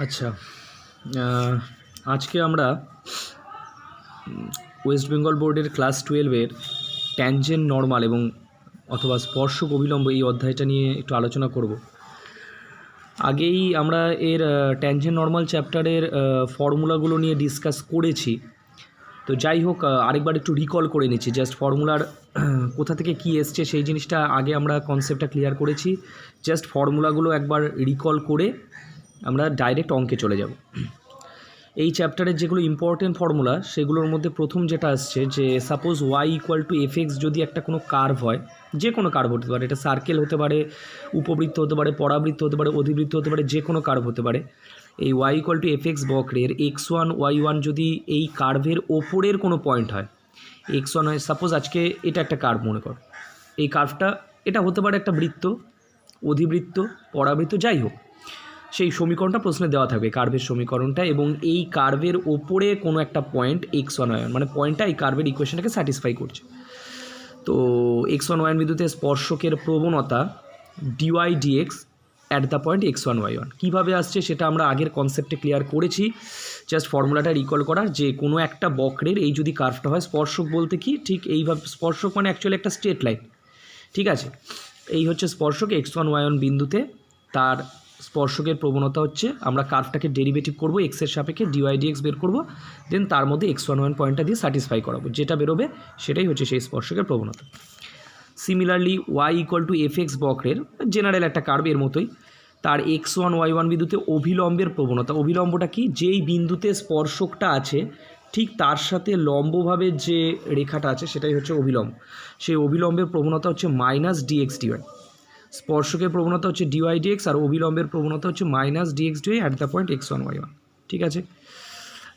আচ্ছা, আজকে আমরা ওয়েস্ট বেঙ্গল বোর্ডের ক্লাস 12-এর ট্যানজেন্ট নর্মাল এবং অথবা স্পর্শক অভিলম্ব এই অধ্যায়টা নিয়ে একটু আলোচনা করব। আগেই আমরা এর ট্যানজেন্ট নর্মাল চ্যাপ্টারের ফর্মুলাগুলো নিয়ে ডিসকাস করেছি। তো যাই হোক, আরেকবার একটু রিকল করে নিচ্ছি, জাস্ট ফর্মুলার কোথা থেকে কী এসছে সেই জিনিসটা আগে আমরা কনসেপ্টটা ক্লিয়ার করেছি। জাস্ট ফর্মুলাগুলো একবার রিকল করে আমরা ডাইরেক্ট অঙ্কে চলে যাব। এই চ্যাপ্টারের যেগুলো ইম্পর্টেন্ট ফর্মুলা সেগুলোর মধ্যে প্রথম যেটা আসছে যে suppose y equal to f x যদি একটা কোনো কার্ভ হয়, যে কোনো কার্ভ হতে পারে, এটা সার্কেল হতে পারে, উপবৃত্ত হতে পারে, পরাবৃত্ত হতে পারে, অধিবৃত্ত হতে পারে, যে কোনো কার্ভ হতে পারে। এই y equal to f x বক্রের x1 y1 যদি এই কার্ভের ওপরের কোনো পয়েন্ট হয়, x1 হয়, সাপোজ আজকে এটা একটা কার্ভ মনে কর, এই কার্ভটা এটা হতে পারে একটা বৃত্ত, অধিবৃত্ত, পরাবৃত্ত, যাই হোক, সেই সমীকরণটা প্রশ্নে দেওয়া থাকবে, কার্ভের সমীকরণটা, এবং এই কার্ভের ওপরে কোনো একটা পয়েন্ট x1 y1, মানে পয়েন্টটা এই কার্ভের ইকুয়েশনটাকে স্যাটিসফাই করছে। তো x1 y1 বিন্দুতে স্পর্শকের প্রবণতা dy dx at the point x1 y1 কীভাবে আসছে সেটা আমরা আগের কনসেপ্টে ক্লিয়ার করেছি। জাস্ট ফর্মুলাটা রিকল করার, যে কোনো একটা বক্রের এই যদি কার্ভটা হয়, স্পর্শক বলতে কি ঠিক এইভাবে, স্পর্শক মানে অ্যাকচুয়ালি একটা স্ট্রেট লাইন, ঠিক আছে। এই হচ্ছে স্পর্শক x1 y1 বিন্দুতে, তার স্পর্শকের প্রবণতা হচ্ছে, আমরা কার্ভটাকে ডেরিভেটিভ করব, এক্সের সাপেক্ষে ডিওয়াই ডিএক্স বের করব, দেন তার মধ্যে x1 y1 পয়েন্টটা দিয়ে স্যাটিসফাই করাবো, যেটা বেরোবে সেটাই হচ্ছে সেই স্পর্শকের প্রবণতা। Similarly y equal to f x বক্রের জেনারেল একটা কার্ভের মতোই, তার x1 y1 বিন্দুতে অভিলম্বের প্রবণতা, অভিলম্বটা কি, যেই বিন্দুতে স্পর্শকটা আছে ঠিক তার সাথে লম্বভাবে যে রেখাটা আছে সেটাই হচ্ছে অভিলম্ব, সেই অভিলম্বের প্রবণতা হচ্ছে মাইনাস ডিএক্স ডিওয়াই। স্পর্শকের প্রবণতা হচ্ছে ডিওয়াই ডিএক্স আর অভিলম্বের প্রবণতা হচ্ছে minus dx dy at the point x1 y1, ঠিক আছে।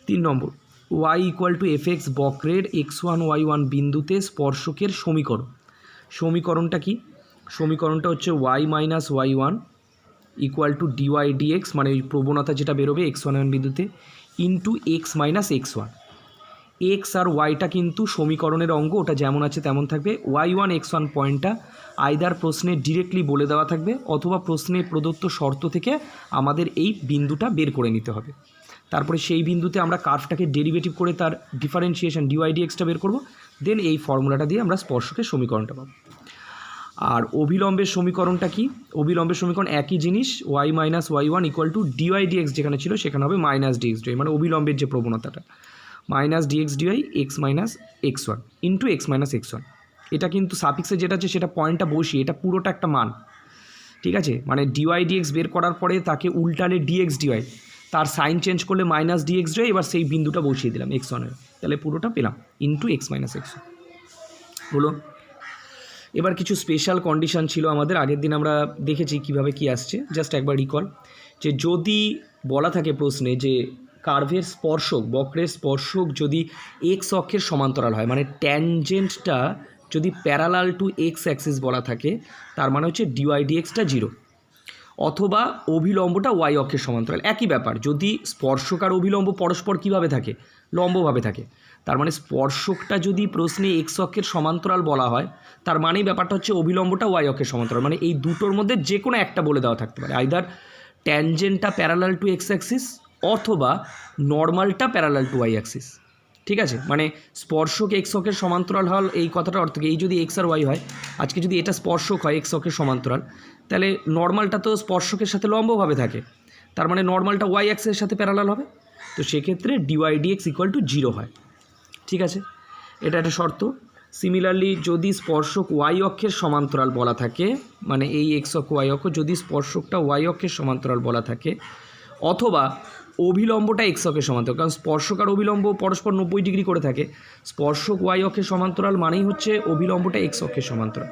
3 নম্বর, y equal to f x বক্রের x1 y1 বিন্দুতে স্পর্শকের সমীকরণ, সমীকরণটা কি, সমীকরণটা হচ্ছে y minus y1 equal to dy dx, মানে ওই প্রবণতা যেটা বেরোবে x1 y1 বিন্দুতে, ইন্টু এক্স মাইনাস x1। এক্স আর ওয়াইটা কিন্তু সমীকরণের অঙ্গ, ওটা যেমন আছে তেমন থাকবে। y1 x1 পয়েন্টটা আইদার প্রশ্নে ডিরেক্টলি বলে দেওয়া থাকবে, অথবা প্রশ্নে প্রদত্ত শর্ত থেকে আমাদের এই বিন্দুটা বের করে নিতে হবে। তারপরে সেই বিন্দুতে আমরা কার্ভটাকে ডেরিভেটিভ করে তার ডিফারেন্সিয়েশন ডিওয়াই ডিএক্সটা বের করব, দেন এই ফর্মুলাটা দিয়ে আমরা স্পর্শকের সমীকরণটা পাবো। আর অভিলম্বের সমীকরণটা কি, অভিলম্বের সমীকরণ একই জিনিস, y minus y1 equal to dy dx যেখানে ছিল সেখানে হবে মাইনাস ডিএক্স ডিওয়াই, মানে অভিলম্বের যে প্রবণতাটা, minus dx dy x minus x1 into x minus x1। এটা কিন্তু সাফিক্সে যেটা আছে সেটা পয়েন্টটা বসিয়ে, এটা পুরোটা একটা মান, ঠিক আছে। মানে ডিওয়াই ডিএক্স বের করার পরে তাকে উল্টালে ডিএক্স ডিওয়াই, তার সাইন চেঞ্জ করলে মাইনাস ডিএক্স ডিওয়াই, এবার সেই বিন্দুটা বসিয়ে দিলাম x1 এর, তাহলে পুরোটা পেলাম ইন্টু এক্স মাইনাস x1 হলো। এবার কিছু স্পেশাল কন্ডিশন ছিল আমাদের, আগের দিন আমরা দেখেছি কিভাবে কি আসছে, জাস্ট একবার রিকল, যে যদি বলা থাকে প্রশ্নে যে কার্ভের স্পর্শক, বক্রের স্পর্শক যদি এক্স অক্ষের সমান্তরাল হয়, মানে ট্যানজেন্টটা যদি প্যারালাল টু এক্স অ্যাক্সিস বলা থাকে, তার মানে হচ্ছে ডিওয়াই ডিএক্সটা 0, অথবা অভিলম্বটা ওয়াই অক্ষের সমান্তরাল, একই ব্যাপার। যদি স্পর্শক আর অভিলম্ব পরস্পর কীভাবে থাকে, লম্বভাবে থাকে, তার মানে স্পর্শকটা যদি প্রশ্নে এক্স অক্ষের সমান্তরাল বলা হয়, তার মানেই ব্যাপারটা হচ্ছে অভিলম্বটা ওয়াই অক্ষের সমান্তরাল, মানে এই দুটোর মধ্যে যে কোনো একটা বলে দেওয়া থাকতে পারে, আইদার ট্যানজেন্টটা প্যারালাল টু এক্স অ্যাক্সিস অথবা নর্মালটা প্যারালাল টু ওয়াই অ্যাক্সিস, ঠিক আছে। মানে স্পর্শক এক্স অক্ষের সমান্তরাল হল, এই কথাটা অর্থ কি, এই যদি এক্স আর ওয়াই হয়, আজকে যদি এটা স্পর্শক হয় এক্স অক্ষের সমান্তরাল, তাহলে নর্মালটা তো স্পর্শকের সাথে লম্বভাবে থাকে, তার মানে নর্মালটা ওয়াই অ্যাক্সিসের সাথে প্যারালাল হবে, তো সেক্ষেত্রে ডিওয়াই ডিএক্স ইকুয়াল টু 0 হয়, ঠিক আছে। এটা একটা শর্ত। সিমিলারলি যদি স্পর্শক ওয়াই অক্ষের সমান্তরাল বলা থাকে, মানে এই এক্স অক্ষ ওয়াই অক্ষ, যদি স্পর্শকটা ওয়াই অক্ষের সমান্তরাল বলা থাকে, অথবা অভিলম্বটা এক্স অক্ষের সমান্তরাল, কারণ স্পর্শক আর অভিলম্ব পরস্পর 90 ডিগ্রি করে থাকে, স্পর্শক ওয়াই অক্ষের সমান্তরাল মানেই হচ্ছে অভিলম্বটা এক্স অক্ষের সমান্তরাল,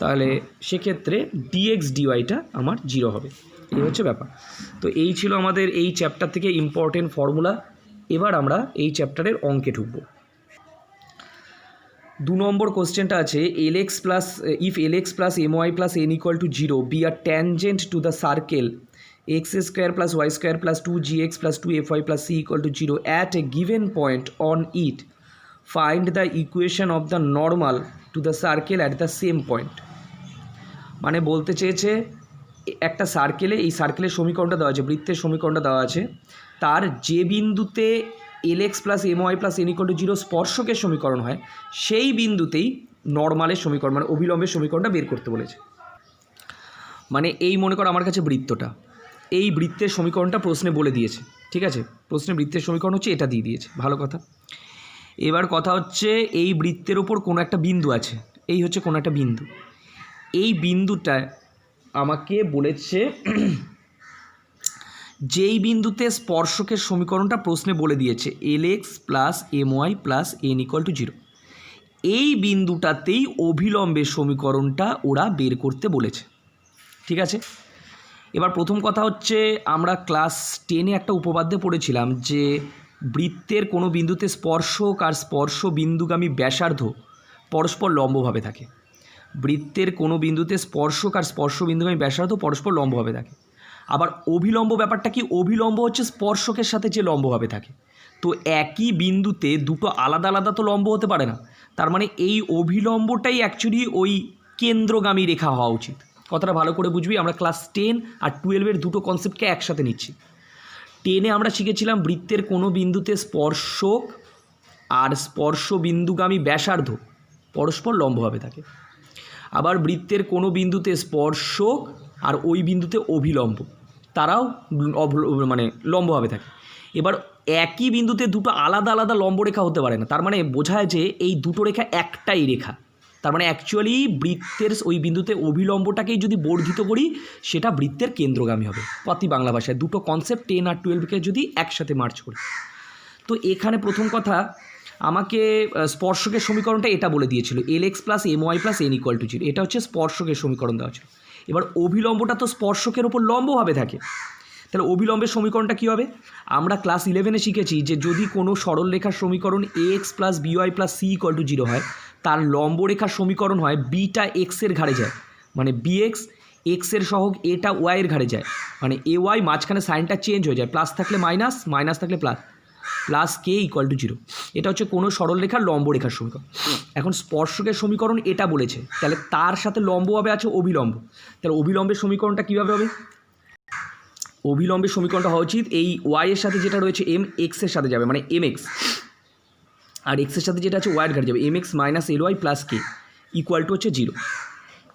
তাহলে সেক্ষেত্রে ডিএক্স ডিওয়াইটা আমার 0 হবে, এই হচ্ছে ব্যাপার। তো এই ছিল আমাদের এই চ্যাপ্টার থেকে ইম্পর্টেন্ট ফর্মুলা। এবার আমরা এই চ্যাপ্টারের অঙ্কে ঢুকবো। 2 নম্বর কোশ্চেনটা আছে, Lx plus if Lx plus my plus n equal to 0 be a tangent to the circle x square plus y square plus 2gx plus 2fy plus c equal to 0 at a given point on it, find the equation of the normal to the circle at the same point. মানে বলতে চেয়েছে একটা সার্কেলে, এই সার্কেলের সমীকরণটা দেওয়া আছে, বৃত্তের সমীকরণটা দেওয়া আছে, তার যে বিন্দুতে Lx plus My plus n=0 স্পর্শকের সমীকরণ হয়, সেই বিন্দুতেই নর্মালের সমীকরণ মানে অভিলম্বের সমীকরণটা বের করতে বলেছে। মানে এই মনে করো আমার কাছে বৃত্তটা, এই বৃত্তের সমীকরণটা প্রশ্নে বলে দিয়েছে, ঠিক আছে, প্রশ্নে বৃত্তের সমীকরণ হচ্ছে এটা দিয়ে দিয়েছে, ভালো কথা। এবার কথা হচ্ছে এই বৃত্তের ওপর কোনো একটা বিন্দু আছে, এই হচ্ছে কোনো একটা বিন্দু, এই বিন্দুটা আমাকে বলেছে যেই বিন্দুতে স্পর্শকের সমীকরণটা প্রশ্নে বলে দিয়েছে Lx plus My plus n=0, এই বিন্দুটাতেই অভিলম্বের সমীকরণটা ওরা বের করতে বলেছে, ঠিক আছে। এবার প্রথম কথা হচ্ছে আমরা ক্লাস 10-এ একটা উপপাদ্যে পড়েছিলাম যে বৃত্তের কোনো বিন্দুতে স্পর্শক আর স্পর্শ বিন্দুগামী ব্যাসার্ধ পরস্পর লম্বভাবে থাকে। বৃত্তের কোনো বিন্দুতে স্পর্শক আর স্পর্শ বিন্দুগামী ব্যাসার্ধ পরস্পর লম্বভাবে থাকে। আবার অভিলম্ব ব্যাপারটা কি, অভিলম্ব হচ্ছে স্পর্শকের সাথে যে লম্বভাবে থাকে। তো একই বিন্দুতে দুটো আলাদা আলাদা তো লম্ব হতে পারে না, তার মানে এই অভিলম্বটাই অ্যাকচুয়ালি ওই কেন্দ্রগামী রেখা হওয়া উচিত। কথাটা ভালো করে বুঝবি, আমরা ক্লাস 10 আর 12-এর দুটো কনসেপ্টকে একসাথে নিচ্ছি। 10-এ আমরা শিখেছিলাম বৃত্তের কোনো বিন্দুতে স্পর্শক আর স্পর্শ বিন্দুগামী ব্যাসার্ধ পরস্পর লম্বভাবে থাকে। আবার বৃত্তের কোনো বিন্দুতে স্পর্শক আর ওই বিন্দুতে অভিলম্ব তারাও মানে লম্বভাবে থাকে। এবার একই বিন্দুতে দুটো আলাদা আলাদা লম্বরেখা হতে পারে না, তার মানে বোঝায় যে এই দুটো রেখা একটাই রেখা। তার মানে অ্যাকচুয়ালি বৃত্তের ওই বিন্দুতে অভিলম্বটাকেই যদি বর্ধিত করি সেটা বৃত্তের কেন্দ্রগামী হবে। প্রতি বাংলা ভাষায় দুটো কনসেপ্ট 10 আর 12কে যদি একসাথে মার্চ করি। তো এখানে প্রথম কথা আমাকে স্পর্শকের সমীকরণটা এটা বলে দিয়েছিল Lx plus My plus n=0, এটা হচ্ছে স্পর্শকের সমীকরণ দেওয়া ছিল। এবার অভিলম্বটা তো স্পর্শকের ওপর লম্বভাবে থাকে, তাহলে অভিলম্বের সমীকরণটা কী হবে? আমরা ক্লাস 11-এ শিখেছি যে যদি কোনো সরলরেখার সমীকরণ Ax plus By plus c=0 হয়, তার লম্বরেখার সমীকরণ হয় বিটা এক্সের ঘাড়ে যায়, মানে bx এক্সের সহগ এটা ওয়াইয়ের ঘাড়ে যায়, মানে ay মাঝখানে সাইনটা চেঞ্জ হয়ে যায়, প্লাস থাকলে মাইনাস, মাইনাস থাকলে প্লাস, প্লাস k=0। এটা হচ্ছে কোনো সরলরেখার লম্বরেখার সমীকরণ। এখন স্পর্শকের সমীকরণ এটা বলেছে, তাহলে তার সাথে লম্বভাবে আছে অভিলম্ব, তাহলে অভিলম্বের সমীকরণটা কীভাবে হবে? অভিলম্বের সমীকরণটা হওয়া উচিত এই ওয়াইয়ের সাথে যেটা রয়েছে এম এক্সের সাথে যাবে, মানে mx, আর এক্সের সাথে যেটা আছে ওয়াইয়ের ঘাড়ে যাবে mx minus ly plus k হচ্ছে 0।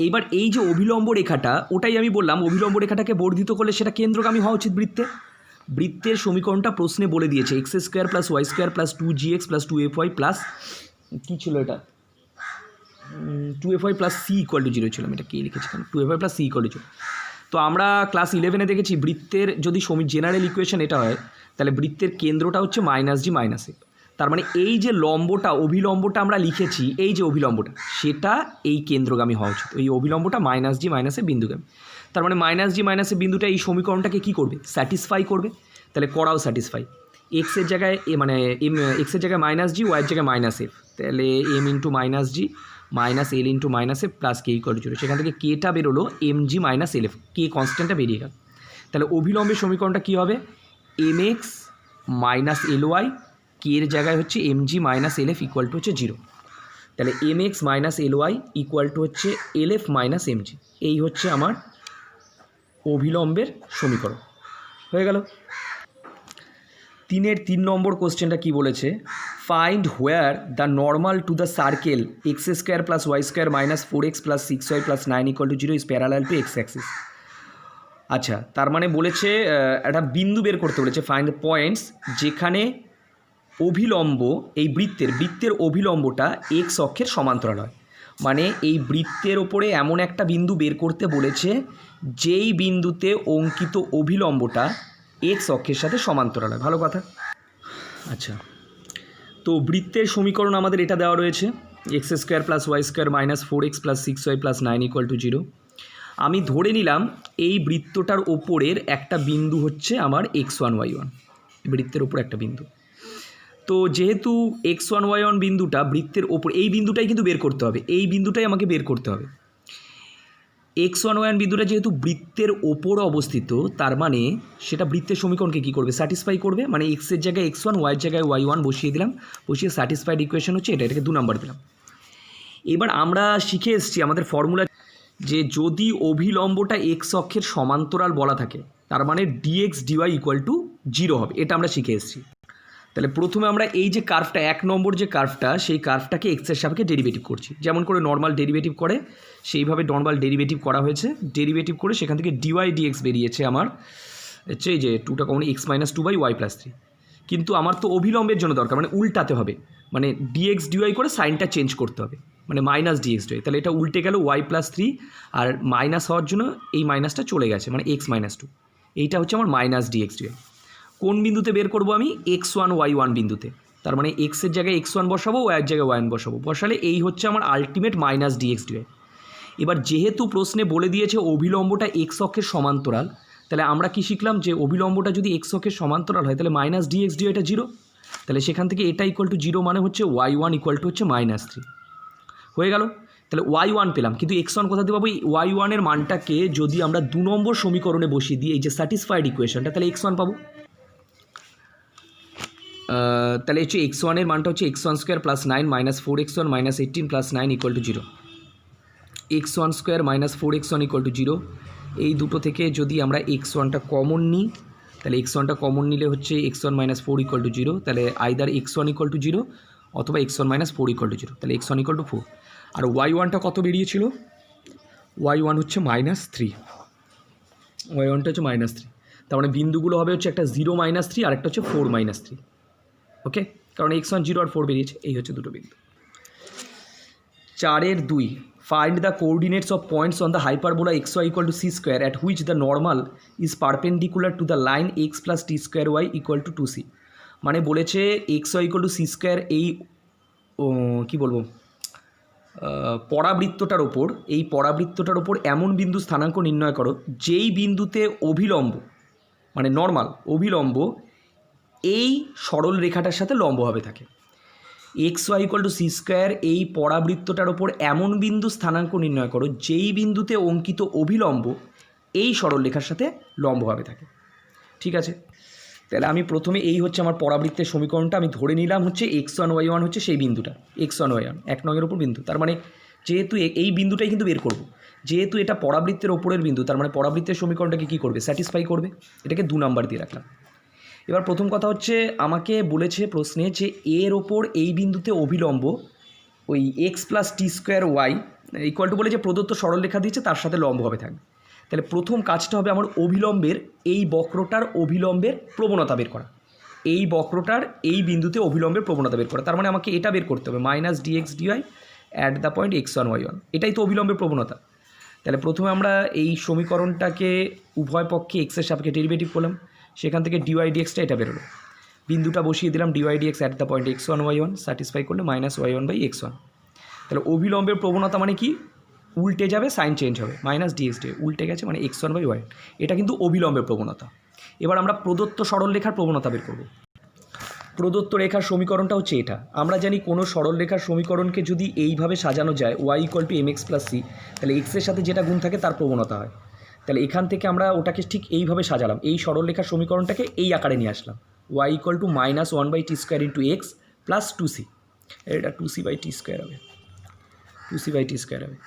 এইবার এই যে অভিলম্ব রেখাটা, ওটাই আমি বললাম অভিলম্ব রেখাটাকে বর্ধিত করলে সেটা কেন্দ্রগামী হওয়া উচিত বৃত্তে। বৃত্তের সমীকরণটা প্রশ্নে বলে দিয়েছে x² plus y² plus 2gx plus 2fy plus কী ছিল এটা 2fy প্লাস c=0 ছিল, আমি এটা কে লিখেছিলাম 2fy প্লাস c=0। তো আমরা ক্লাস 11-এ দেখেছি বৃত্তের যদি জেনারেল ইকুয়েশন এটা হয় তাহলে বৃত্তের কেন্দ্রটা হচ্ছে -g - f। তার মানে এই যে লম্বটা অভিলম্বটা আমরা লিখেছি, এই যে অভিলম্বটা সেটা এই কেন্দ্রগামী হওয়া উচিত, এই অভিলম্বটা -g - f বিন্দুগামী। তার মানে -g - f বিন্দুটা এই সমীকরণটাকে কী করবে? স্যাটিসফাই করবে। তাহলে করাও স্যাটিসফাই, এক্সের জায়গায় মানে এক্সের জায়গায় -g, ওয়াইয়ের জায়গায় -f, তাহলে m × -g minus l × -f plus k=0, সেখান থেকে কেটা বেরোলো mg - lf, কে কনস্ট্যান্টটা বেরিয়ে গেল। তাহলে অভিলম্বের সমীকরণটা কী হবে? mx - ly, কে এর জায়গায় হচ্ছে mg - lf হচ্ছে 0। তাহলে mx - ly হচ্ছে lf - mg, এই হচ্ছে আমার অভিলম্বের সমীকরণ। হয়ে গেল। 3-এর 3 নম্বর কোশ্চেনটা কি বলেছে? Find where the normal to the circle x² plus y² minus 4x plus 6y plus 9=0 is parallel to x Axis. আচ্ছা, তার মানে বলেছে একটা বিন্দু বের করতে বলেছে, ফাইন্ড দ্য পয়েন্টস যেখানে অভিলম্ব এই বৃত্তের অভিলম্বটা এক্স অক্ষের সমান্তরাল হয়। মানে এই বৃত্তের ওপরে এমন একটা বিন্দু বের করতে বলেছে যেই বিন্দুতে অঙ্কিত অভিলম্বটা এক্স অক্ষের সাথে সমান্তরাল হয়। ভালো কথা। আচ্ছা, তো বৃত্তের সমীকরণ আমাদের এটা দেওয়া রয়েছে x² plus y² minus 4x plus 6y plus 9=0। আমি ধরে নিলাম এই বৃত্তটার ওপরের একটা বিন্দু হচ্ছে আমার x1 y1, বৃত্তের ওপর একটা বিন্দু। তো যেহেতু x1 y1 বিন্দুটা বৃত্তের ওপর, এই বিন্দুটাই কিন্তু বের করতে হবে, এই বিন্দুটাই আমাকে বের করতে হবে। x1 y1 বিন্দুটা যেহেতু বৃত্তের ওপর অবস্থিত, তার মানে সেটা বৃত্তের সমীকরণকে কী করবে? স্যাটিসফাই করবে। মানে এক্সের জায়গায় x1, ওয়াইয়ের জায়গায় y1 বসিয়ে দিলাম, বসিয়ে স্যাটিসফাইড ইকুয়েশন হচ্ছে এটা, এটাকে 2 নাম্বার দিলাম। এবার আমরা শিখে এসেছি আমাদের ফর্মুলা যে যদি অভিলম্বটা এক্স অক্ষের সমান্তরাল বলা থাকে তার মানে ডিএক্স ডিওয়াই ইকুয়াল টু 0 হবে, এটা আমরা শিখে এসেছি। তাহলে প্রথমে আমরা এই যে কার্ভটা 1 নম্বর যে কার্ভটা সেই কার্ভটাকে এক্সের সাপেক্ষে ডেরিভেটিভ করছি, যেমন করে নর্মাল ডেরিভেটিভ করে সেইভাবে নর্মাল ডেরিভেটিভ করা হয়েছে। ডেরিভেটিভ করে সেখান থেকে ডিওয়াই ডিএক্স বেরিয়েছে আমার হচ্ছে এই যে 2টা কমন x-2/y+3, কিন্তু আমার তো অভিলম্বের জন্য দরকার, মানে উল্টাতে হবে, মানে ডিএক্স ডিওয়াই করে সাইনটা চেঞ্জ করতে হবে, মানে মাইনাস ডিএক্স ডিওয়াই। তাহলে এটা উল্টে গেল y+3 আর মাইনাস হওয়ার জন্য এই মাইনাসটা চলে গেছে, মানে x-2। এইটা হচ্ছে আমার মাইনাস ডিএক্স ডিওয়াই। কোন বিন্দুতে বের করব আমি? x1 y1 বিন্দুতে। তার মানে এক্সের জায়গায় x1 বসাবো, ওয়াইয়ের জায়গায় y1 বসাবো, বসালে এই হচ্ছে আমার আলটিমেট মাইনাস ডিএক্স ডিওয়াই। এবার যেহেতু প্রশ্নে বলে দিয়েছে অভিলম্বটা এক্স অক্ষের সমান্তরাল, তাহলে আমরা কি শিখলাম যে অভিলম্বটা যদি এক্স অক্ষের সমান্তরাল হয় তাহলে মাইনাস ডিএক্স ডিওয়াইটা 0। তাহলে সেখান থেকে এটা ইকুয়াল টু 0 মানে হচ্ছে y1 ইকুয়াল টু হচ্ছে -3 হয়ে গেল। তাহলে y1 পেলাম, কিন্তু x1 কোথা দিয়ে পাবো? y1 এর মানটাকে যদি আমরা 2 নম্বর সমীকরণে বসিয়ে দিই, এই যে স্যাটিসফাইড ইকুয়েশনটা, তাহলে x1 পাবো। তাহলে হচ্ছে x1 এর মানটা হচ্ছে x1² + 9 - 4x1 - 18 + 9 = 0। x1² - 4x1 = 0। এই দুটো থেকে যদি আমরা x1টা কমন নিই, তাহলে x1টা কমন নিলে হচ্ছে x1 - 4 = 0। তাহলে আইদার x1 = 0 অথবা x1 - 4 = 0। তাহলে x1 = 4। আর y1টা কত বেরিয়েছিল? y1 হচ্ছে -3। y1টা হচ্ছে -3। তার মানে বিন্দুগুলো হবে হচ্ছে একটা 0 -3 আর একটা হচ্ছে 4 -3। ওকে, কারণ x1 0 আর 4 বেরিয়েছে, এই হচ্ছে দুটো বিন্দু। 4 এর 2, find the coordinates of points on the hyperbola xy = c² at which the normal is perpendicular to the line x + t²y = 2c। মানে বলেছে xy = c², এই কি বলবো পরাবৃত্তটার ওপর এমন বিন্দু স্থানাঙ্ক নির্ণয় করো যেই বিন্দুতে অভিলম্ব, মানে নর্মাল অভিলম্ব এই সরল রেখাটার সাথে লম্বভাবে থাকে। xy = c², এই পরাবৃত্তটার ওপর এমন বিন্দু স্থানাঙ্ক নির্ণয় করো যেই বিন্দুতে অঙ্কিত অভিলম্ব এই সরল রেখার সাথে লম্বভাবে থাকে। ঠিক আছে, তাহলে আমি প্রথমে এই হচ্ছে আমার পরাবৃত্তের সমীকরণটা আমি ধরে নিলাম হচ্ছে x1 y1 হচ্ছে সেই বিন্দুটা, x1 y1 1 নংয়ের ওপর বিন্দু। তার মানে যেহেতু এই বিন্দুটাই কিন্তু বের করব, যেহেতু এটা পরাবৃত্তের ওপরের বিন্দু, তার মানে পরাবৃত্তের সমীকরণটাকে কী করবে? স্যাটিসফাই করবে। এটাকে 2 নাম্বার দিয়ে রাখলাম। এবার প্রথম কথা হচ্ছে আমাকে বলেছে প্রশ্নে যে এর ওপর এই বিন্দুতে অভিলম্ব ওই x + t²y = বলে যে প্রদত্ত সরলরেখা দিয়েছে তার সাথে লম্বভাবে থাকবে। তাহলে প্রথম কাজটা হবে আমার অভিলম্বের এই বক্রটার অভিলম্বের প্রবণতা বের করা, এই বক্রটার এই বিন্দুতে অভিলম্বের প্রবণতা বের করা। তার মানে আমাকে এটা বের করতে হবে -dx dy at the point x1 y1, এটাই তো অভিলম্বের প্রবণতা। তাহলে প্রথমে আমরা এই সমীকরণটাকে উভয় পক্ষে এক্সের সাপেক্ষে ডেরিভেটিভ করলাম, সেখান থেকে dy dxটা এটা বেরোলো, বিন্দুটা বসিয়ে দিলাম dy dx at the point x1 y1, satisfy করলে -y1/x1। তাহলে অভিলম্বের প্রবণতা মানে কি? উল্টে যাবে, সাইন চেঞ্জ হবে, -dx dy উল্টে গেছে মানে x1/y। এটা কিন্তু অভিলম্বের প্রবণতা। এবার আমরা প্রদত্ত সরলরেখার প্রবণতা বের করব। প্রদত্ত রেখার সমীকরণটা হচ্ছে এটা। আমরা জানি কোনো সরলরেখার সমীকরণকে যদি এইভাবে সাজানো যায় y = mx + c, তাহলে এক্সের সাথে যেটা গুণ থাকে তার প্রবণতা হয়। তাহলে এখান থেকে আমরা ওটাকে ঠিক এইভাবে সাজালাম, এই সরলরেখার সমীকরণটাকে এই আকারে নিয়ে আসলাম, y = -1/t² × x + 2c। এটা 2c/t² হবে, 2c/t² হবে।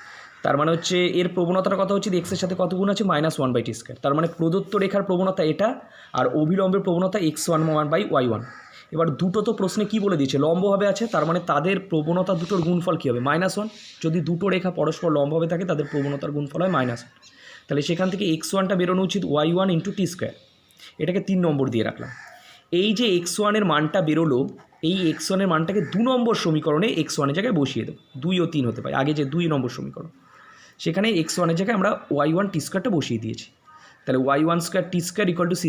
তার মানে হচ্ছে এর প্রবণতার কথা হচ্ছে এক্সের সাথে কত গুণ আছে? -1/t²। তার মানে প্রদত্ত রেখার প্রবণতা এটা আর অভিলম্বের প্রবণতা x1/y1। এবার দুটো তো প্রশ্নে কি বলে দিয়েছে? লম্বভাবে আছে, তার মানে তাদের প্রবণতা দুটোর গুণফল কী হবে? -1। যদি দুটো রেখা পরস্পর লম্বভাবে থাকে তাদের প্রবণতার গুণফল হয় -1। তাহলে সেখান থেকে x1টা বেরোনো উচিত y1 × t²। এটাকে 3 নম্বর দিয়ে রাখলাম। এই যে x1 এর মানটা বেরোলো, এই x1 এর মানটাকে 2 নম্বর সমীকরণে x1 এর জায়গায় বসিয়ে দেবো। 2 ও 3 হতে পারে, আগে যে 2 নম্বর সমীকরণ সেখানে x1 এর জায়গায় আমরা y1 t²টা বসিয়ে দিয়েছি। তাহলে y1² t² = c²।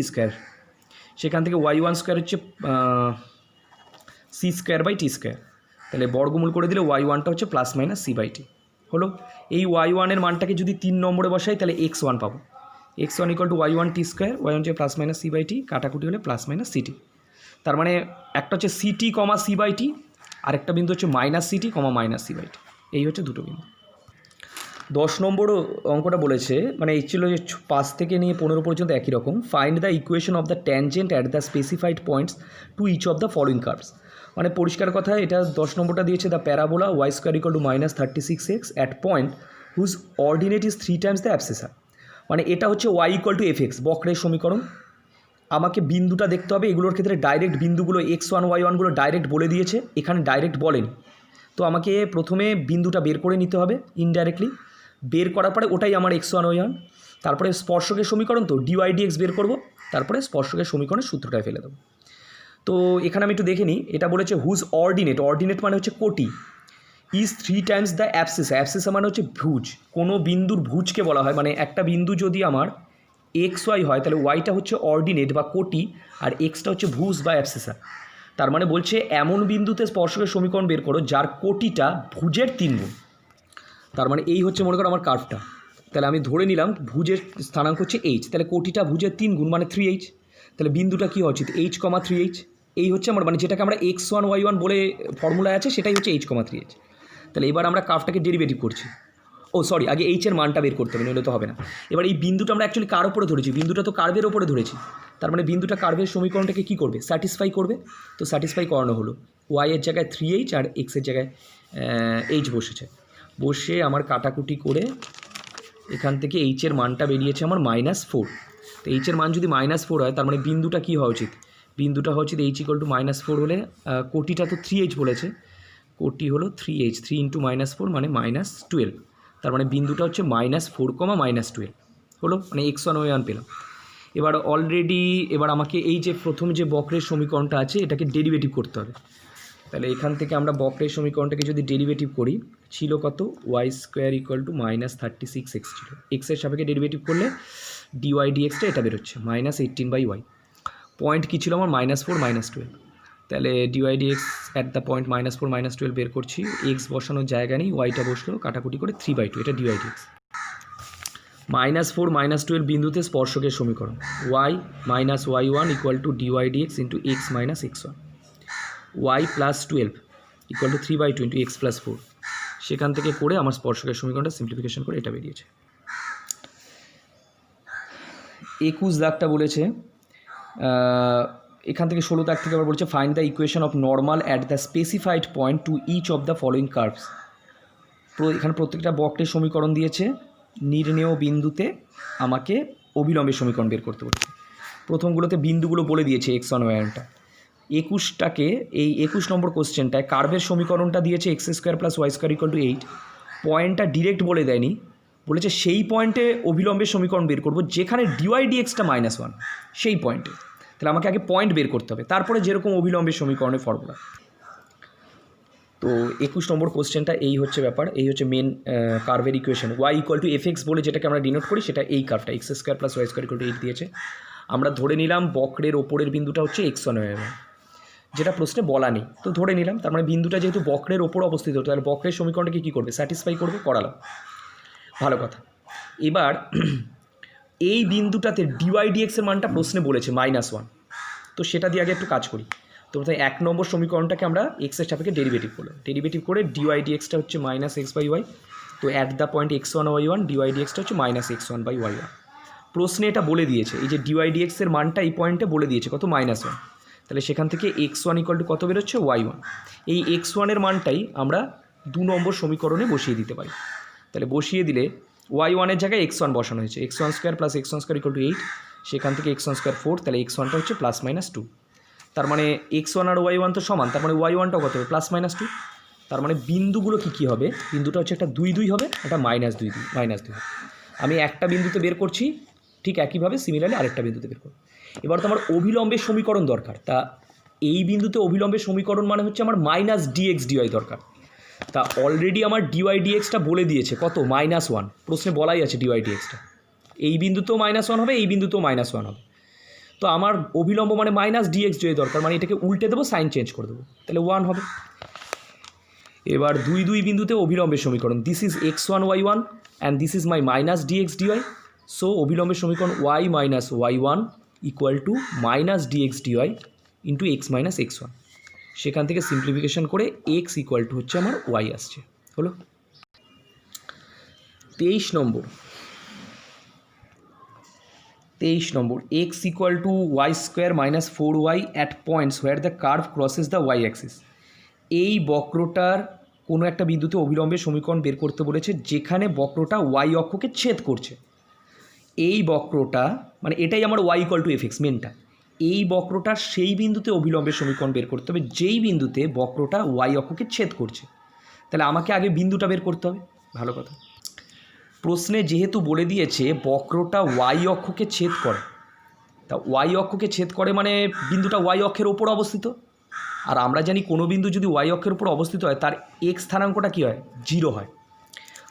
সেখান থেকে y1² হচ্ছে c²/t²। তাহলে বর্গমূল করে দিলে y1টা হচ্ছে ±c/t হলো। এই y1 এর মানটাকে যদি 3 নম্বরে বসাই তাহলে x1 পাবো, x1 = y1 t², y1 হচ্ছে ±c/t, কাটাকুটি হলে ±ct। তার মানে একটা হচ্ছে ct, c/t, আরেকটা বিন্দু হচ্ছে -ct, -c/t। এই হচ্ছে দুটো বিন্দু। 10 নম্বরও অঙ্কটা বলেছে, মানে এই ছিল যে 5 থেকে নিয়ে 15 পর্যন্ত একই রকম। Find the equation of the tangent at the specified points to each of the following curves. মানে পরিষ্কার কথা, এটা 10 নম্বরটা দিয়েছে the parabola y² = -36x at point whose ordinate is 3 times the abscissa, মানে এটা হচ্ছে y equal to f x বক্রের সমীকরণ। আমাকে বিন্দুটা দেখতে হবে, এগুলোর ক্ষেত্রে ডাইরেক্ট বিন্দুগুলো x1 y1গুলো ডাইরেক্ট বলে দিয়েছে, এখানে ডাইরেক্ট বলেনি। তো আমাকে প্রথমে বিন্দুটা বের করে নিতে হবে ইনডাইরেক্টলি, বের করার পরে ওটাই আমার x1 y1, তারপরে স্পর্শকের সমীকরণ তো ডিওয়াই ডিএক্স বের করব, তারপরে স্পর্শকের সমীকরণের সূত্রটায় ফেলে দেবো। তো এখানে আমি একটু দেখে নিই, এটা বলেছে হুজ অর্ডিনেট, অর্ডিনেট মানে হচ্ছে কোটি, ইজ 3 টাইমস দ্য অ্যাবসিসা, অ্যাবসিসা মানে হচ্ছে ভুজ, কোনো বিন্দুর ভুজকে বলা হয়, মানে একটা বিন্দু যদি আমার এক্স ওয়াই হয় তাহলে ওয়াইটা হচ্ছে অর্ডিনেট বা কোটি আর এক্সটা হচ্ছে ভুজ বা অ্যাবসিসা। তার মানে বলছে এমন বিন্দুতে স্পর্শকের সমীকরণ বের করো যার কোটিটা ভুজের 3 গুণ। তার মানে এই হচ্ছে মনে করো আমার কার্ভটা, তাহলে আমি ধরে নিলাম ভুজের স্থানাঙ্ক হচ্ছে এইচ, তাহলে কোটিটা ভুজের 3 গুণ মানে 3h, তাহলে বিন্দুটা কী হওয়া উচিত h,3h, এই হচ্ছে আমার মানে যেটাকে আমরা x1 y1 বলে ফর্মুলায় আছে সেটাই হচ্ছে h,3h। তাহলে এবার আমরা কার্ভটাকে ডেরিভেটিভ করছি, ও সরি আগে এইচের মানটা বের করতে হবে, নইলে তো হবে না। এবার এই বিন্দুটা আমরা অ্যাকচুয়ালি কার ওপরে ধরেছি, বিন্দুটা তো কার্ভের ওপরে ধরেছি, তার মানে বিন্দুটা কার্ভের সমীকরণটাকে কী করবে, স্যাটিসফাই করবে। তো স্যাটিসফাই করানো হলো, ওয়াইয়ের জায়গায় 3h আর এক্সের জায়গায় এইচ বসেছে, বসে আমার কাটাকুটি করে এখান থেকে এইচের মানটা বেরিয়েছে আমার -4। তো এইচের মান যদি -4 হয় তার মানে বিন্দুটা কী হওয়া উচিত, বিন্দুটা হওয়া উচিত h = -4 হলে, কোটিটা তো 3h বলেছে, কোটি হলো 3h, 3 × -4 মানে -12, তার মানে বিন্দুটা হচ্ছে -4, -12 হলো, মানে x1 y1 পেলাম। এবার অলরেডি এবার আমাকে এই যে প্রথম যে বক্রের সমীকরণটা আছে এটাকে ডেরিভেটিভ করতে হবে। তাহলে এখান থেকে আমরা বক্রের সমীকরণটাকে যদি ডেরিভেটিভ করি, ছিল কত, y² = -36x ছিল, এক্সের সাপেক্ষে ডেরিভেটিভ করলে ডিওয়াই ডিএক্সটা এটা বেরোচ্ছে -18/y। পয়েন্ট কী ছিল আমার -4 -12, তাহলে dy dx at the point -4 -12 বের করছি, এক্স বসানোর জায়গা নেই, ওয়াইটা বসলো, কাটাকুটি করে 3/2, এটা ডিওয়াই ডিএক্স। -4 -12 বিন্দুতে স্পর্শকের সমীকরণ y - y1 = dy dx into x - x1, y + 12 = 3/2 into x + 4, সেখান থেকে করে আমার স্পর্শকের সমীকরণটা সিম্পলিফিকেশন করে এটা বেরিয়েছে। 21 দাগটা বলেছে, এখান থেকে 16 দাগ থেকে আবার বলছে find the equation of normal at the specified point to each of the following curves. এখানে প্রত্যেকটা বক্রের সমীকরণ দিয়েছে, নির্ণেয় বিন্দুতে আমাকে অবিলম্বের সমীকরণ বের করতে বলেছে। প্রথমগুলোতে বিন্দুগুলো বলে দিয়েছে x1 y1টা, 21টাকে এই 21 নম্বর কোশ্চেনটায় কার্ভের সমীকরণটা দিয়েছে x² + y² = 8, পয়েন্টটা ডিরেক্ট বলে দেয়নি, বলেছে সেই পয়েন্টে অবিলম্বের সমীকরণ বের করব যেখানে ডিওয়াই ডিএক্সটা -1, সেই পয়েন্টে। তাহলে আমাকে আগে পয়েন্ট বের করতে হবে, তারপরে যেরকম অবিলম্বের সমীকরণের ফর্মুলা। তো 21 নম্বর কোশ্চেনটা এই হচ্ছে ব্যাপার, এই হচ্ছে মেন কার্ভের ইকুয়েশন, y = fx বলে যেটাকে আমরা ডিনোট করি, সেটা এই কার্ভটা x² + y² = 8 দিয়েছে। আমরা ধরে নিলাম বক্রের ওপরের বিন্দুটা হচ্ছে x1 y1, যেটা প্রশ্নে বলা নেই, তো ধরে নিলাম। তার মানে বিন্দুটা যেহেতু বক্রের ওপর অবস্থিত, তাহলে বক্রের সমীকরণটাকে কী করবে, স্যাটিসফাই করবে, করালাম, ভালো কথা। এবার এই বিন্দুটাতে ডিওয়াই ডিএক্সের মানটা প্রশ্নে বলেছে -1, তো সেটা দিয়ে আগে একটু কাজ করি। তো প্রথমে 1 নম্বর সমীকরণটাকে আমরা এক্সের সাপেক্ষে ডেরিভেটিভ করলাম, ডেরিভেটিভ করে ডিওয়াই ডিএক্সটা হচ্ছে -x/y, তো at the point x1 y1 dy ডিএক্সটা হচ্ছে -x1/y1। প্রশ্নে এটা বলে দিয়েছে, এই যে ডিওয়াই ডিএক্সের মানটা এই পয়েন্টে বলে দিয়েছে কত, -1, তাহলে সেখান থেকে x1 = কত বেরোচ্ছে, y1। এই x1 এর মানটাই আমরা 2 নম্বর সমীকরণে বসিয়ে দিতে পারি। তাহলে বসিয়ে দিলে y1 এর জায়গায় x1 বসানো হয়েছে, x1² + x1² = 8, সেখান থেকে x1² 4, তাহলে x1টা হচ্ছে +-2, তার মানে x1 আর y1 তো সমান, তার মানে y1টাও কত হবে, +-2। তার মানে বিন্দুগুলো কী হবে, বিন্দুটা হচ্ছে একটা 2 2 হবে, একটা -2 2 হবে। আমি একটা বিন্দুতে বের করছি, ঠিক একইভাবে সিমিলারলি আরেকটা বিন্দুতে বের করব। এবার তো আমার অভিলম্বের সমীকরণ দরকার, তা এই বিন্দুতে অভিলম্বের সমীকরণ মানে হচ্ছে আমার -dx dy দরকার। তা অলরেডি আমার ডিওয়াই ডিএক্সটা বলে দিয়েছে কত, -1, প্রশ্নে বলাই আছে ডিওয়াই ডিএক্সটা, এই বিন্দুতেও -1 হবে, এই বিন্দুতেও -1 হবে। তো আমার অভিলম্ব মানে -dx dy দরকার, মানে এটাকে উল্টে দেবো, সাইন চেঞ্জ করে দেবো, তাহলে 1 হবে। এবার 2 2 বিন্দুতে অভিলম্বের সমীকরণ, this is x1 y1 and this is my -dx dy, so অভিলম্বের সমীকরণ y - y1 = -dx dy into x - x1, সেখান থেকে সিম্পলিফিকেশন করে x = হচ্ছে আমার y আসছে, হলো। 23 নম্বর x = y² - 4y at points where the curve crosses the y Axis. এই বক্রটার কোনো একটা বিন্দুতে অবিলম্বে সমীকরণ বের করতে বলেছে যেখানে বক্রটা ওয়াই অক্ষকে ছেদ করছে। এই বক্রটা মানে এটাই আমার y equal to f x মেনটা। এই বক্রটার সেই বিন্দুতে অবিলম্বে সমীকরণ বের করতে হবে যেই বিন্দুতে বক্রটা ওয়াই অক্ষকে ছেদ করছে। তাহলে আমাকে আগে বিন্দুটা বের করতে হবে। ভালো কথা, প্রশ্নে যেহেতু বলে দিয়েছে বক্রটা ওয়াই অক্ষকে ছেদ করে, তা ওয়াই অক্ষকে ছেদ করে মানে বিন্দুটা ওয়াই অক্ষের ওপর অবস্থিত। আর আমরা জানি কোনো বিন্দু যদি ওয়াই অক্ষের উপর অবস্থিত হয় তার এক্স স্থানাঙ্কটা কী হয়, 0 হয়।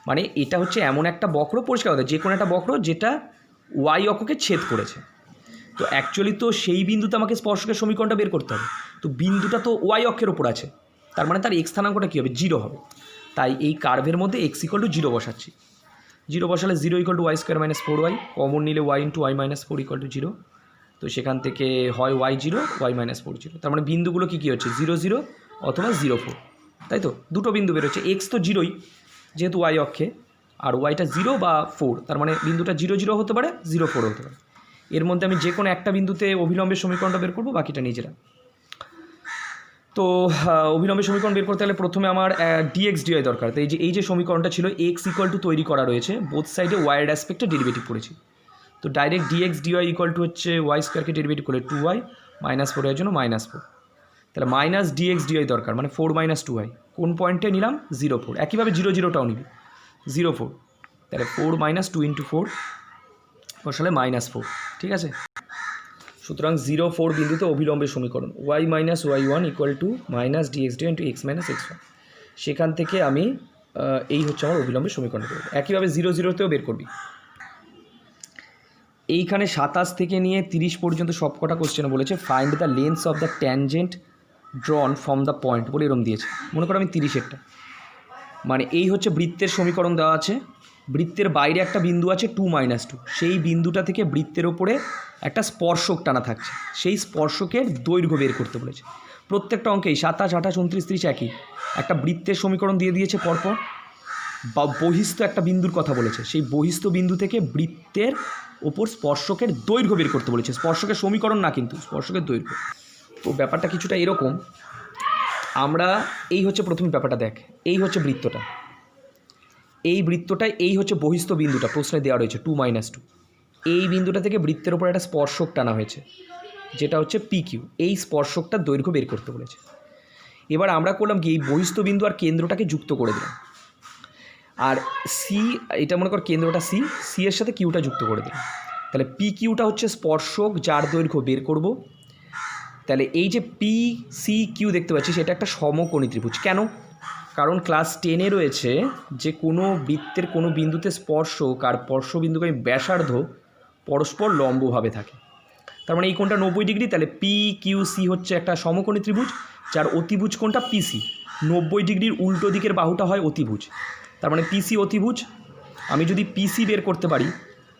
মানে এটা হচ্ছে এমন একটা বক্র, পরিষ্কার কথা, যে কোনো একটা বক্র যেটা ওয়াই অক্ষকে ছেদ করেছে। তো অ্যাকচুয়ালি তো সেই বিন্দুতে আমাকে স্পর্শকের সমীকরণটা বের করতে হবে। তো বিন্দুটা তো ওয়াই অক্ষের ওপর আছে, তার মানে তার এক্স স্থানাঙ্কটা কী হবে, 0 হবে। তাই এই কার্ভের মধ্যে এক্স ইকুয়াল টু 0 বসাচ্ছি। 0 বসালে 0 equal to y square minus 4y, common নিলে y into y minus 4 equal to 0। তো সেখান থেকে হয় ওয়াই 0 ওয়াই মাইনাস 4 0। তার মানে বিন্দুগুলো কী হচ্ছে, 0 0 অথবা 0 4, তাই তো দুটো বিন্দু বেরোচ্ছে। এক্স তো 0ই যেহেতু ওয়াই অক্ষে, আর ওয়াইটা 0 বা 4, তার মানে বিন্দুটা 0 0 হতে পারে, 0 4 হতে পারে। এর মধ্যে আমি যে কোনো একটা বিন্দুতে অভিলম্বের সমীকরণটা বের করবো, বাকিটা নিজেরা। তো অভিলম্বের সমীকরণ বের করতে গেলে প্রথমে আমার ডিএক্স ডিওয়াই দরকার। তো এই যে সমীকরণটা ছিল এক্স ইকুয়াল টু তৈরি করা রয়েছে, বোথ সাইডে ওয়াইয়ের অ্যাসপেক্টে ডেরিভেটিভ করেছি। তো direct dx dy equal to হচ্ছে ওয়াই স্কোয়ারকে ডেরিভেটিভ করলে 2y, -4 এর জন্য -4। তাহলে মাইনাস ডিএক্স ডিওয়াই দরকার, মানে 4 - 2y। কোন পয়েন্টে নিলাম, 0 4। একইভাবে 0 0টাও নিবি, 0 4। তাহলে 4 - 2 × 4 বসালে -4, ঠিক আছে। সুতরাং 0 4 বিন্দুতে অভিলম্বের সমীকরণ y - y1 equal two -dx dy × x - x1। সেখান থেকে আমি এই হচ্ছে আমার অভিলম্বের সমীকরণ করব। একইভাবে 0 0তেও বের করবি। এইখানে 27 থেকে নিয়ে 30 পর্যন্ত সব কটা কোশ্চেন বলেছে find the length of the tangent ড্রন from the point বলে এরম দিয়েছে। মনে করো আমি 30-এরটা, মানে এই হচ্ছে বৃত্তের সমীকরণ দেওয়া আছে, বৃত্তের বাইরে একটা বিন্দু আছে 2 - 2, সেই বিন্দুটা থেকে বৃত্তের ওপরে একটা স্পর্শক টানা থাকছে, সেই স্পর্শকের দৈর্ঘ্য বের করতে বলেছে। প্রত্যেকটা অঙ্কেই 27 28 29 30 একই একটা বৃত্তের সমীকরণ দিয়ে দিয়েছে পরপর, বা বহিস্থ একটা বিন্দুর কথা বলেছে, সেই বহিস্থ বিন্দু থেকে বৃত্তের ওপর স্পর্শকের দৈর্ঘ্য বের করতে বলেছে, স্পর্শকের সমীকরণ না কিন্তু স্পর্শকের দৈর্ঘ্য। তো ব্যাপারটা কিছুটা এরকম, আমরা এই হচ্ছে প্রথম ব্যাপারটা দেখ, এই হচ্ছে বৃত্তটা, এই বৃত্তটায় এই হচ্ছে বহিস্থ বিন্দুটা প্রশ্নে দেওয়া রয়েছে 2 - 2। এই বিন্দুটা থেকে বৃত্তের ওপর একটা স্পর্শক টানা হয়েছে যেটা হচ্ছে PQ, এই স্পর্শকটার দৈর্ঘ্য বের করতে বলেছে। এবার আমরা করলাম কি, এই বহিস্থ বিন্দু আর কেন্দ্রটাকে যুক্ত করে দিলাম, আর সি, এটা মনে কর কেন্দ্রটা সি এর সাথে কিউটা যুক্ত করে দিলাম। তাহলে PQটা হচ্ছে স্পর্শক যার দৈর্ঘ্য বের করব। তাহলে এই যে PCQ দেখতে পাচ্ছি সেটা একটা সমকোণী ত্রিভুজ। কেন? কারণ ক্লাস 10-এ রয়েছে যে কোনো বৃত্তের কোনো বিন্দুতে স্পর্শক আর স্পর্শবিন্দুকে ব্যাসার্ধ পরস্পর লম্বভাবে থাকে। তার মানে এই কোণটা 90 ডিগ্রি, তাহলে PQC হচ্ছে একটা সমকোণী ত্রিভুজ যার অতিভুজ কোণটা PC। 90 ডিগ্রির উল্টো দিকের বাহুটা হয় অতিভুজ, তার মানে PC অতিভুজ। আমি যদি PC বের করতে পারি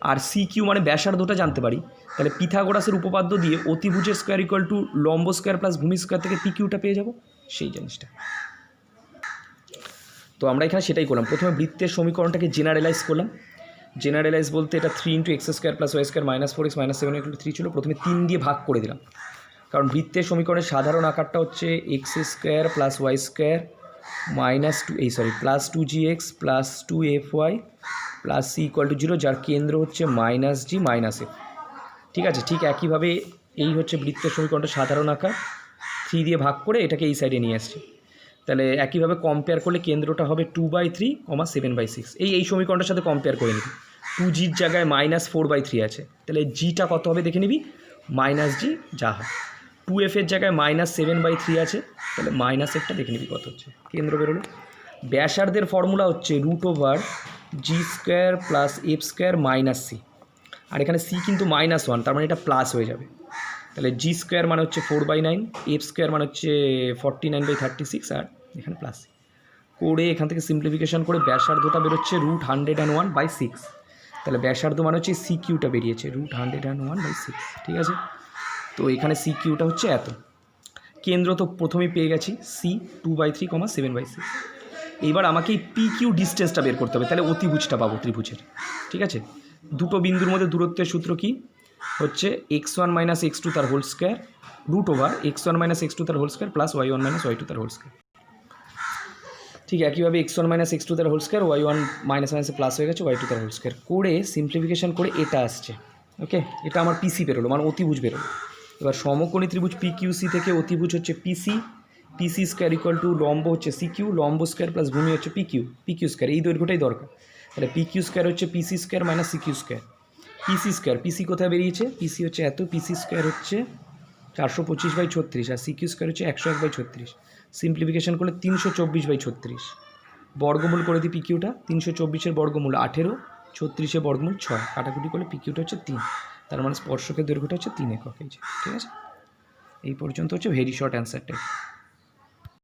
আর CQ মানে ব্যাসার্ধটা জানতে পারি, তাহলে পিথাগোরাসের উপপাদ্য দিয়ে অতিভুজের স্কোয়ার ইকুয়াল টু লম্ব স্কোয়ার প্লাস ভূমি স্কোয়ার থেকে PQটা পেয়ে যাব, সেই জিনিসটা। তো আমরা এখানে সেটাই করলাম, প্রথমে বৃত্তের সমীকরণটাকে জেনারেলাইজ করলাম। জেনারেলাইজ বলতে এটা 3 × x² + y² -4x - 7 = 3 ছিল, প্রথমে 3 দিয়ে ভাগ করে দিলাম, কারণ বৃত্তের সমীকরণের সাধারণ আকারটা হচ্ছে x² + y² + 2gx + 2fy + c = 0, যার কেন্দ্র হচ্ছে -g - f। ঠিক আছে, ঠিক একইভাবে এই হচ্ছে বৃত্তের সমীকরণটা সাধারণ আকার, 3 দিয়ে ভাগ করে এটাকে এই সাইডে নিয়ে আসছে। তাহলে একইভাবে কম্পেয়ার করলে কেন্দ্রটা হবে 2/3, 7/6। এই সমীকরণটার সাথে কম্পেয়ার করে নিবি, 2gর জায়গায় -4/3 আছে, তাহলে gটা কত হবে দেখে নিবি, -g যা হয়। 2f-এর জায়গায় -7/3 আছে, তাহলে -fটা দেখে নিবি কত হচ্ছে, কেন্দ্র বেরোলো। ব্যাসার্ধের ফর্মুলা হচ্ছে √g² + f² - c, আর এখানে c কিন্তু -1, তার মানে এটা প্লাস হয়ে যাবে। তাহলে g² মানে হচ্ছে 4/9, f² মানে হচ্ছে 49/36, আর এখানে প্লাস করে এখান থেকে সিম্পলিফিকেশন করে ব্যাসার্ধটা বেরোচ্ছে √101/6। তাহলে ব্যাসার্ধ মানে হচ্ছে CQটা বেরিয়েছে √101/6, ঠিক আছে। তো এখানে CQটা হচ্ছে এত, কেন্দ্র তো প্রথমেই পেয়ে গেছি C 2/3, 7/6। এইবার আমাকে এই PQ ডিস্টেন্সটা বের করতে হবে, তাহলে অতিভুজটা পাবো ত্রিভুজের, ঠিক আছে। দুটো বিন্দুর মধ্যে দূরত্বের সূত্র কি হচ্ছে, x1 - x2 তার হোল স্কোয়ার √x1 - x2 তার হোল স্কোয়ার + y1 - y2 তার হোল স্কোয়ার, ঠিক ঠিক একইভাবে x1 মাইনাস x2 তার হোল স্কোয়ার, y1 মাইনাস মাইনাসে প্লাস হয়ে গেছে, y2 তার হোল স্কোয়ার করে সিম্পলিফিকেশন করে এটা আসছে। ওকে, এটা আমার পিসি বেরোলো, মানে অতিভুজ বেরোলো। এবার সমকোণী ত্রিভুজ পিকিউসি থেকে অতিভুজ হচ্ছে পিসি, পিসি স্কোয়ার ইকুয়াল টু লম্ব হচ্ছে সিকিউ, লম্ব স্কোয়ার প্লাস ভূমি হচ্ছে পিকিউ, পিকিউ স্কোয়ার, এই দৈর্ঘ্যটাই দরকার। তাহলে পিকিউ স্কোয়ার হচ্ছে PC square minus CQ square. PC square, PC কোথায় বেরিয়েছে, পিসি হচ্ছে এত, পিসি স্কোয়ার হচ্ছে 425/36, আর সিকিউ স্কোয়ার হচ্ছে 101/36। সিম্পলিফিকেশন করলে 324/36। বর্গমূল করে দিই পিকিউটা, 324-এর বর্গমূল 18, 36-এর বর্গমূল 6, কাটাকুটি করলে পিকিউটা হচ্ছে 3, তার মানে স্পর্শকের দৈর্ঘ্যটা হচ্ছে 3 একক। এই যে ঠিক আছে, এই পর্যন্ত হচ্ছে ভেরি শর্ট অ্যান্সারটা।